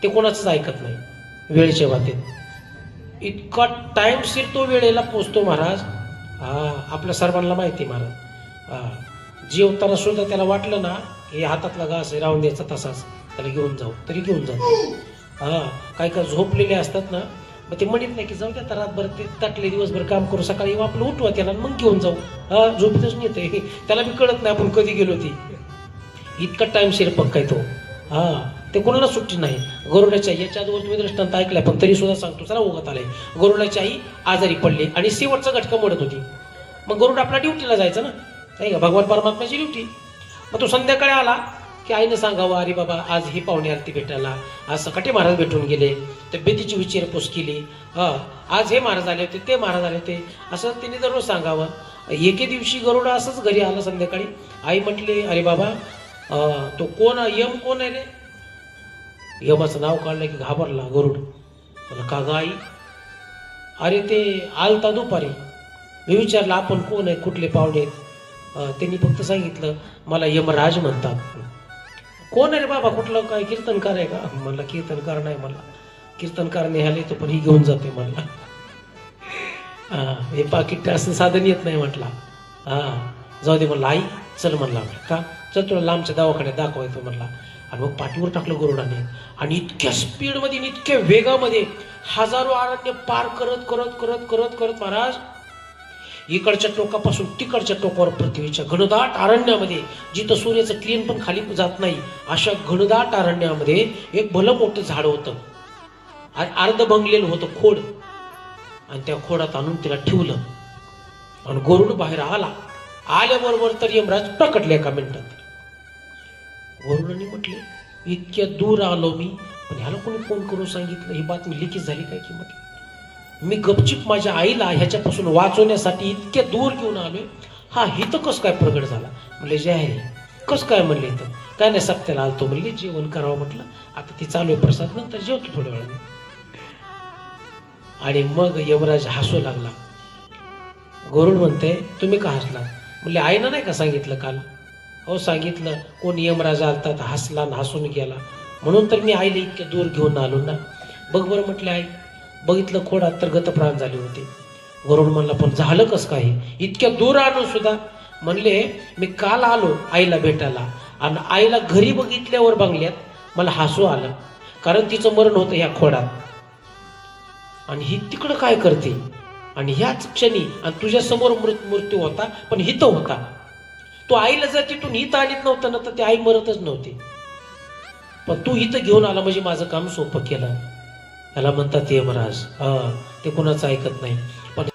ते कोणाचंच ऐकत नाही वेळेच्या बाबतीत. इतका टाइमशीर तो वेळेला पोचतो महाराज. आपल्या सर्वांना माहिती महाराज. जेवताना सुद्धा त्याला वाटलं ना हे हातातला घास आहे राहून द्यायचा तसाच, त्याला घेऊन जाऊ तरी घेऊन जातो. काय काय झोपलेले असतात ना, मग ते म्हणत नाही की जाऊ द्या तर रातभर ते ताटले दिवसभर काम करू, सकाळी आपलं उठवा त्याला मग घेऊन जाऊ. झोपेतच नेते त्याला बी कळत नाही आपण कधी गेलो ती. इतका टाइम शिरपक काय तो. ते कोणाला सुट्टी नाही. गरुडाची आई याच्या आजवर तुम्ही दृष्टांत ऐकलाय पण तरी सुद्धा सांगतो चला उगत आलाय. गरुडाची आई आजारी पडली आणि शेवटचा घटका मोडत होती. मग गरुड आपला ड्युटीला जायचं ना, नाही का, भगवान परमात्म्याची ड्युटी. मग तो संध्याकाळी आला की आईनं सांगावं अरे बाबा आज ही पाहुणे आलती भेटायला, आज सकाटे महाराज भेटून गेले, तब्येतीची विचारपूस केली, आज हे महाराज आले होते ते महाराज आले होते, असं तिने दररोज सांगावं. एके दिवशी गरुड असंच घरी आलं संध्याकाळी. आई म्हटली अरे बाबा तो कोण यम कोण आहे रे. यमाचं नाव काढलं की घाबरला गरुड. मला का ग आई. अरे ते आलता दुपारी. मी विचारलं आपण कोण आहे, कुठले पाहुणे आहेत. त्यांनी फक्त सांगितलं मला यमराज म्हणतात. कोण आहे रे बाबा, कुठलं काय कीर्तनकार आहे का. म्हणलं कीर्तनकार नाही, मला कीर्तनकार निघाले तो पण ही घेऊन जाते म्हणला. हे पाकिट असं साधन येत नाही म्हटला. जाऊ दे म्हणलं आई चल म्हणला. का चल तुला लांबच्या दवाखान्यात दाखवायचं म्हणला. आणि मग पाठीवर टाकलं गरुडाने आणि इतक्या स्पीडमध्ये इतक्या वेगामध्ये हजारो अरण्य पार करत करत करत करत करत महाराज इकडच्या टोकापासून तिकडच्या टोकावर पृथ्वीच्या घनदाट अरण्यामध्ये, जिथं सूर्याचं किरण पण खाली जात नाही अशा घनदाट अरण्यामध्ये एक भलं मोठं झाड होतं. अर्ध भंगलेलं होतं खोड. आणि त्या खोडात आणून तिला ठेवलं आणि गरुड बाहेर आला. आल्याबरोबर तर यमराज प्रकटले एका मिनिटात. गरुडाने म्हटले इतक्या दूर आलो मी, पण ह्याला कोणी फोन करून सांगितलं, ही बातमी लिकेज झाली काय की. म्हटलं मी गपचिप माझ्या आईला ह्याच्यापासून वाचवण्यासाठी इतक्या दूर घेऊन आलोय. हिथं कसं काय प्रगट झाला. म्हणले जे आहे कसं काय म्हणले इथं. काय नाही सप्त्याला आलतो म्हणले जेवण करावं म्हटलं, आता ती चालू आहे प्रसाद नंतर जेवतो थोड्या वेळाने. आणि मग यमराज हसू लागला. गरुड म्हणते तुम्ही का हसला. म्हणले आईनं नाही का सांगितलं काल. हो सांगितलं. कोण यमराज आलता तर हसला आणि हसून गेला, म्हणून तर मी आईला इतक्या दूर घेऊन आलो ना. बघ बरं म्हटले आई. बघितलं खोडात तर गतप्राण झाले होते. गरुड म्हणला पण झालं कसं काय इतक्या दूर आणून सुद्धा. म्हणले मी काल आलो आईला भेटायला आणि आईला घरी बघितल्यावर बंगल्यात मला हसू आलं, कारण तिचं मरण होतं ह्या खोडात आणि ही तिकडं काय करते. आणि ह्याच क्षणी आणि तुझ्या समोर मृत्यू होता पण हिथं होता. तू आईला जर तिथून हिथं आणत नव्हतं ना तर ती आई मरतच नव्हती, पण तू हिथं घेऊन आला म्हणजे माझं काम सोपं केलं. याला म्हणतात यमराज. ते कोणाचं ऐकत नाही. पण